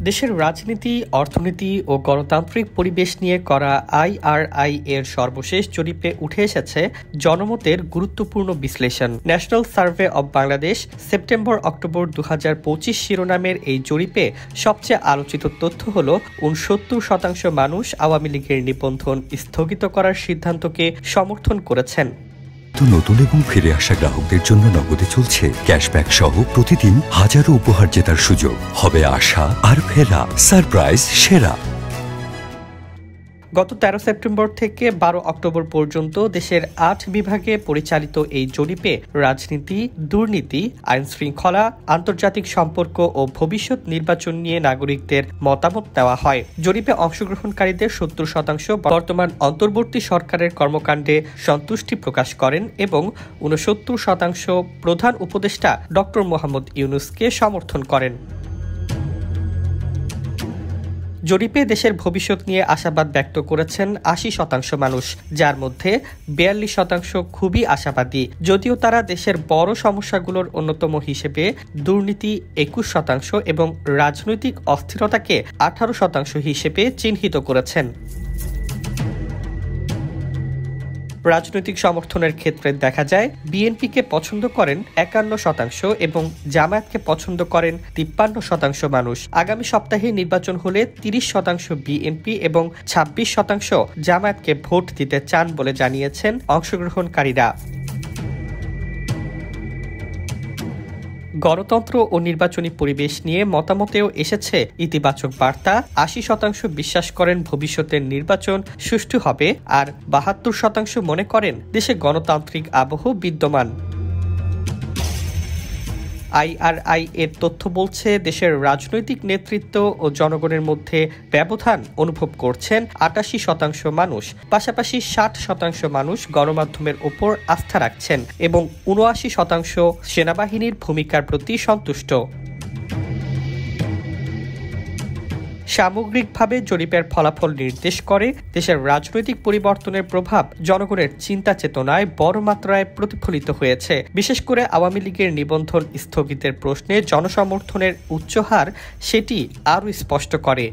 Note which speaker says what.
Speaker 1: দেশের রাজনীতি, অর্থনীতি ও গণতান্ত্রিক পরিবেশ নিয়ে করা IRI এর সর্বশেষ জরিপে উঠে এসেছে জনমতের গুরুত্বপূর্ণ বিশ্লেষণ। National survey of Bangladesh September-October 2025 শিরোনামের এই জরিপে সবচেয়ে আলোচিত তথ্য হল 69% মানুষ আওয়ামী লীগের নিবন্ধন স্থগিত করার সিদ্ধান্তকে সমর্থন করেছেন।
Speaker 2: নতুন এবং ফিরে আসা গ্রাহকদের জন্য নগদে চলছে ক্যাশব্যাক সহ প্রতিদিন হাজারো উপহার জেতার সুযোগ। হবে আশা আর ফেরা, সারপ্রাইজ সেরা।
Speaker 1: গত 13 সেপ্টেম্বর থেকে 12 অক্টোবর পর্যন্ত দেশের 8 বিভাগে পরিচালিত এই জরিপে রাজনীতি, দুর্নীতি, আইন শৃঙ্খলা, আন্তর্জাতিক সম্পর্ক ও ভবিষ্যৎ নির্বাচন নিয়ে নাগরিকদের মতামত নেওয়া হয়। জরিপে অংশগ্রহণকারীদের 70% বর্তমান অন্তর্বর্তী সরকারের কর্মকাণ্ডে সন্তুষ্টি প্রকাশ করেন এবং 69% প্রধান উপদেষ্টা ডক্টর মোহাম্মদ ইউনূসকে সমর্থন করেন। জরিপে দেশের ভবিষ্যৎ নিয়ে আশাবাদ ব্যক্ত করেছেন 80% মানুষ, যার মধ্যে 42% খুবই আশাবাদী, যদিও তারা দেশের বড় সমস্যাগুলোর অন্যতম হিসেবে দুর্নীতি 21% এবং রাজনৈতিক অস্থিরতাকে 18% হিসেবে চিহ্নিত করেছেন। রাজনৈতিক সমর্থনের ক্ষেত্রে দেখা যায় বিএনপিকে পছন্দ করেন 51% এবং জামায়াতকে পছন্দ করেন 53% মানুষ। আগামী সপ্তাহে নির্বাচন হলে 30% বিএনপি এবং 26% জামায়াতকে ভোট দিতে চান বলে জানিয়েছেন অংশগ্রহণকারীরা। গণতন্ত্র ও নির্বাচনী পরিবেশ নিয়ে মতামতেও এসেছে ইতিবাচক বার্তা। 80% বিশ্বাস করেন ভবিষ্যতের নির্বাচন সুষ্ঠু হবে, আর 72% মনে করেন দেশে গণতান্ত্রিক আবহ বিদ্যমান। IRI এর তথ্য বলছে দেশের রাজনৈতিক নেতৃত্ব ও জনগণের মধ্যে ব্যবধান অনুভব করছেন 88% মানুষ। পাশাপাশি 60% মানুষ গণমাধ্যমের ওপর আস্থা রাখছেন এবং 79% সেনাবাহিনীর ভূমিকার প্রতি সন্তুষ্ট। সামগ্রিকভাবে জরিপের ফলাফল নির্দেশ করে দেশের রাজনৈতিক পরিবর্তনের প্রভাব জনগণের চিন্তা চেতনায় বড় মাত্রায় প্রতিফলিত হয়েছে। বিশেষ করে আওয়ামী লীগের নিবন্ধন স্থগিতের প্রশ্নে জনসমর্থনের উচ্চ হার সেটি আরও স্পষ্ট করে।